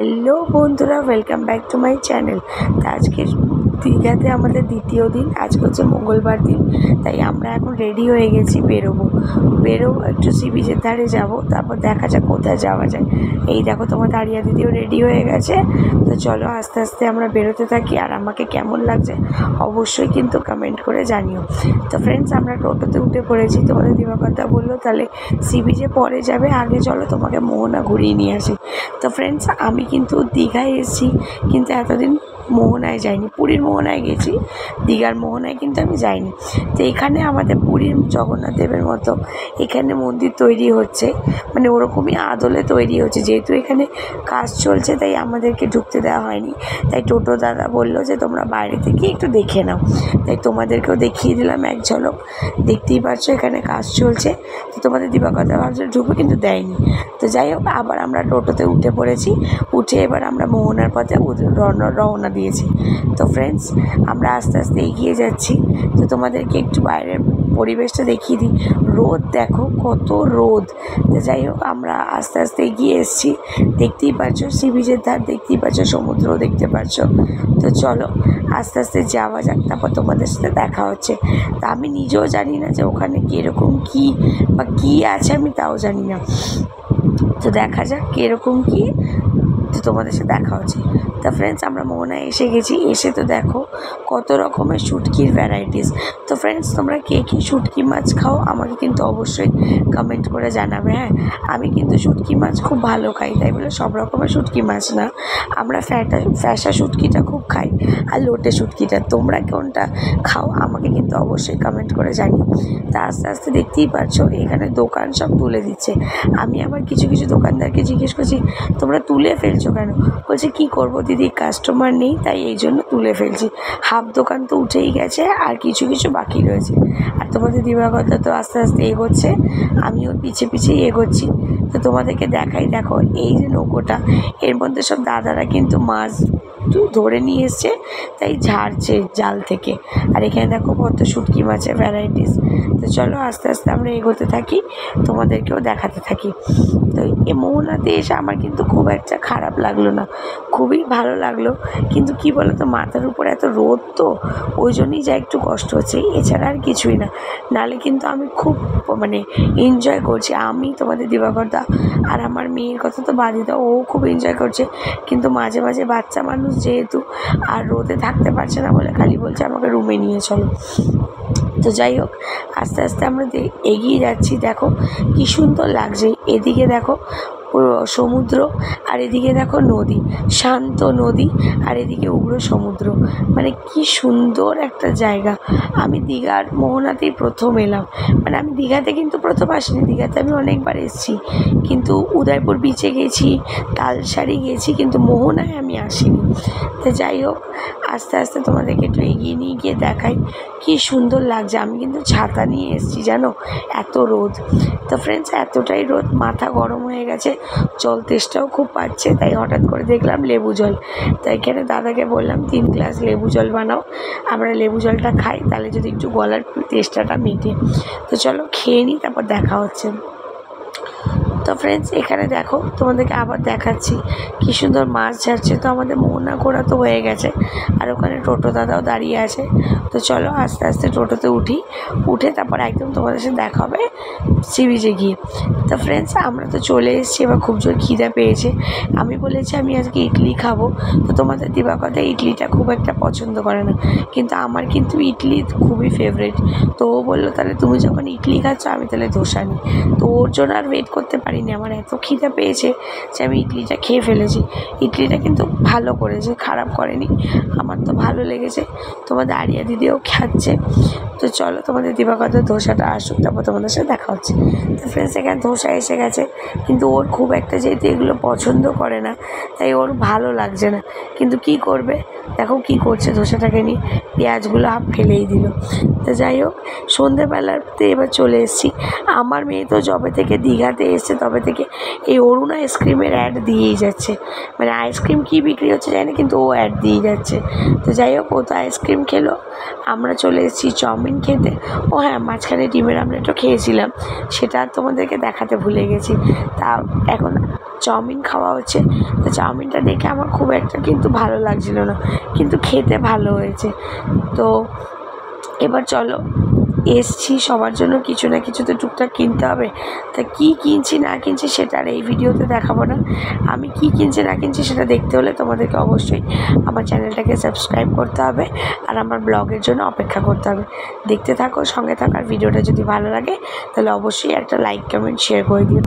Hello বন্ধুরা, welcome back to my channel. তো আজকে দীঘাতে আমাদের দ্বিতীয় দিন। আজকে হচ্ছে মঙ্গলবার দিন, তাই আমরা এখন রেডি হয়ে গেছি, বেরোবো একটু সি বিচের ধারে যাবো, তারপর দেখা যাক কোথায় যাওয়া যায়। এই দেখো তোমার দাঁড়িয়া দিদিও রেডি হয়ে গেছে। তো চলো আস্তে আস্তে আমরা বেরোতে থাকি, আর আমাকে কেমন লাগছে অবশ্যই কিন্তু কমেন্ট করে জানিও। তো ফ্রেন্ডস, আমরা টোটোতে উঠে পড়েছি। তোমাদের দিবাকরদা বললো তাহলে সি বিচে পরে যাবে, আগে চলো তোমাকে মোহনা ঘুরিয়ে নিয়ে আসি। তো ফ্রেন্ডস, আমি কিন্তু দীঘায় এসেছি, কিন্তু এতদিন মোহনায় যাইনি। পুরীর মোহনায় গেছি, দীঘার মোহনায় কিন্তু আমি যাইনি। তো এখানে আমাদের পুরীর জগন্নাথ দেবের মতো এখানে মন্দির তৈরি হচ্ছে, মানে ওরকমই আদলে তৈরি হচ্ছে। যেহেতু এখানে কাজ চলছে তাই আমাদেরকে ঢুকতে দেওয়া হয়নি। তাই টোটো দাদা বললো যে তোমরা বাইরে থেকে একটু দেখে নাও, তাই তোমাদেরকেও দেখিয়ে দিলাম এক ঝলক। দেখতেই পাচ্ছ এখানে কাজ চলছে। তো তোমাদের দিবাকরদা ভাবছে ঢুকবে, কিন্তু দেয়নি। তো যাই হোক, আবার আমরা টোটোতে উঠে পড়েছি। উঠে এবার আমরা মোহনার পথে রওনা দিয়েছি। তো ফ্রেন্ডস, আমরা আস্তে আস্তে এগিয়ে যাচ্ছি। তো তোমাদেরকে একটু বাইরের পরিবেশটা দেখিয়ে দিই। রোদ দেখো, কত রোদ। তো যাই হোক, আমরা আস্তে আস্তে এগিয়ে এসেছি। দেখতেই পাচ্ছ সি বিচের ধার, দেখতেই পাচ্ছ সমুদ্রও দেখতে পাচ্ছ। তো চলো আস্তে আস্তে যাওয়া যাক, তারপর তোমাদের সাথে দেখা হচ্ছে। তা আমি নিজেও জানি না যে ওখানে কীরকম কী বা কী আছে, আমি তাও জানি না। তো দেখা যাক কীরকম কী, তো তোমাদের সাথে দেখা হচ্ছে। তা ফ্রেন্ডস, আমরা মোহনায় এসে গেছি। এসে তো দেখো কত রকমের শুটকির ভ্যারাইটিস। তো ফ্রেন্ডস, তোমরা কে কী শুটকি মাছ খাও আমাকে কিন্তু অবশ্যই কমেন্ট করে জানাবে। হ্যাঁ, আমি কিন্তু শুটকি মাছ খুব ভালো খাই, তাই বলে সব রকমের শুটকি মাছ না। আমরা ফ্যাসা শুটকিটা খুব খাই, আর লোটে শুটকিটা। তোমরা কোনটা খাও আমাকে কিন্তু অবশ্যই কমেন্ট করে জানিও। তা আস্তে আস্তে দেখতেই পাচ্ছ এখানে দোকান সব তুলে দিচ্ছে। আমি আবার কিছু কিছু দোকানদারকে জিজ্ঞেস করছি তোমরা তুলে ফেলছো কেন? বলছে কী করবো দিদি, কাস্টমার নেই তাই এই জন্য তুলে ফেলছি। হাফ দোকান তো উঠেই গেছে, আর কিছু কিছু বাকি রয়েছে। আর তোমাদের দিবাকরদা তো আস্তে আস্তে এগোচ্ছে, আমি ওর পিছিয়ে পিছিয়ে এগোচ্ছি। তো তোমাদেরকে দেখাই, দেখো এই যে নৌকোটা, এর মধ্যে সব দাদারা কিন্তু মাছ ধরে নিয়ে এসছে, তাই ঝাড়ছে জাল থেকে। আর এখানে দেখো কত শুটকি মাছের ভ্যারাইটিস। তো চলো আস্তে আস্তে আমরা এগোতে থাকি, তোমাদেরকেও দেখাতে থাকি। তো এই মোহনাতে এসে আমার কিন্তু খুব একটা খারাপ লাগলো না, খুবই ভালো লাগলো। কিন্তু কি বলো তো, মাথার উপর এত রোদ, তো ওই জন্যই যা একটু কষ্ট হচ্ছে, এছাড়া আর কিছুই না। নাহলে কিন্তু আমি খুব এনজয় করছি। আমি, তোমাদের দিবাকরদা আর আমার মেয়ের কথা তো বাদই দাও, ও খুব এনজয় করছে। কিন্তু মাঝে মাঝে বাচ্চা মানুষ যেহেতু আর রোদে থাকতে পারছে না বলে খালি বলছে আমাকে রুমে নিয়ে চলো। তো যাই হোক, আস্তে আস্তে আমরা এগিয়ে যাচ্ছি। দেখো কী সুন্দর লাগছে। এদিকে দেখো সমুদ্র, আর এদিকে দেখো নদী, শান্ত নদী, আর এদিকে উগ্র সমুদ্র। মানে কি সুন্দর একটা জায়গা। আমি দীঘার মোহনাতেই প্রথম এলাম, মানে আমি দীঘাতে কিন্তু প্রথম আসিনি। দীঘাতে আমি অনেকবার এসেছি, কিন্তু উদয়পুর বিচে গেছি, তালসারি গেছি, কিন্তু মোহনায় আমি আসিনি। তো যাই হোক, আস্তে আস্তে তোমাদেরকে একটু এগিয়ে নিয়ে গিয়ে দেখাই কী সুন্দর লাগছে। আমি কিন্তু ছাতা নিয়ে এসেছি, জানো, এত রোদ। তো ফ্রেন্ডস, এতটাই রোদ, মাথা গরম হয়ে গেছে, জল তেষ্টাও খুব পাচ্ছে। তাই হঠাৎ করে দেখলাম লেবু জল, তাই এখানে দাদাকে বললাম 3 গ্লাস লেবু জল বানাও, আমরা লেবু জলটা খাই, তাহলে যদি একটু গলার তেষ্টাটা মেটে। তো চলো খেয়ে নিই, তারপর দেখা হচ্ছে। তো ফ্রেন্ডস, এখানে দেখো তোমাদেরকে আবার দেখাচ্ছি কী সুন্দর মাছ ঝাড়ছে। তো আমাদের মোহনা ঘোরা তো হয়ে গেছে, আর ওখানে টোটো দাদাও দাঁড়িয়ে আছে। তো চলো আস্তে আস্তে টোটোতে উঠে তারপর একদম তোমাদের সাথে দেখা হবে সি বিচে গিয়ে। তো ফ্রেন্ডস, আমরা তো চলে এসেছি, এবার খুব জোর খিদে পেয়েছে। আমি বলেছি আমি আজকে ইডলি খাবো। তো তোমাদের দিবাকরদা ইডলিটা খুব একটা পছন্দ করে না, কিন্তু আমার কিন্তু ইডলি খুবই ফেভারিট। তো ও বললো তাহলে তুমি যখন ইডলি খাচ্ছ আমি তাহলে ধোসা নিই। তো ওর জন্য আর ওয়েট করতে পারিনি, আমার এত খিদে পেয়েছে যে আমি ইডলিটা খেয়ে ফেলেছি। ইডলিটা কিন্তু ভালো করেছে, খারাপ করেনি, আমার তো ভালো লেগেছে। তোমাদের আরিয়া দিদিও খাচ্ছে। তো চলো তোমাদের দিবাকরদা ধোসাটা আসুক, তারপর তোমাদের সাথে দেখা হচ্ছে। তো ফ্রেন্ডস, এখানে ধোসা এসে গেছে, কিন্তু ওর খুব একটা যেহেতু এগুলো পছন্দ করে না, তাই ওর ভালো লাগছে না। কিন্তু কি করবে, দেখো কি করছে, ধোসাটাকে নিয়ে পেঁয়াজগুলো ফেলেই দিল। তো যাই হোক, সন্ধেবেলাতে এবার চলে এসেছি। আমার মেয়ে তো যবে থেকে দীঘাতে এসছে তবে থেকে এই অরুণ আইসক্রিমের অ্যাড দিয়েই যাচ্ছে। মানে আইসক্রিম কী বিক্রি হচ্ছে জানি না, কিন্তু ও অ্যাড দিয়ে যাচ্ছে। তো যাই হোক, ও তো আইসক্রিম খেলো, আমরা চলে এসেছি চাউমিন খেতে। ও হ্যাঁ, মাঝখানে ডিমের আমলেটও খেয়েছিলাম, সেটা তোমাদেরকে দেখাতে ভুলে গেছি। তা এখন চাউমিন খাওয়া হচ্ছে। তো চাউমিনটা দেখে আমার খুব একটা কিন্তু ভালো লাগছিল না, কিন্তু খেতে ভালো হয়েছে। তো এবার চলো, এসছি সবার জন্য কিছু না কিছু তো টুকটাক কিনতে হবে। তা কী কিনছি না কিনছি সেটা আর এই ভিডিওতে দেখাবো না। আমি কী কিনছি না কিনছি সেটা দেখতে হলে তোমাদেরকে অবশ্যই আমার চ্যানেলটাকে সাবস্ক্রাইব করতে হবে আর আমার ব্লগের জন্য অপেক্ষা করতে হবে। দেখতে থাকো, সঙ্গে থাকার ভিডিওটা যদি ভালো লাগে তাহলে অবশ্যই একটা লাইক কমেন্ট শেয়ার করে দিও।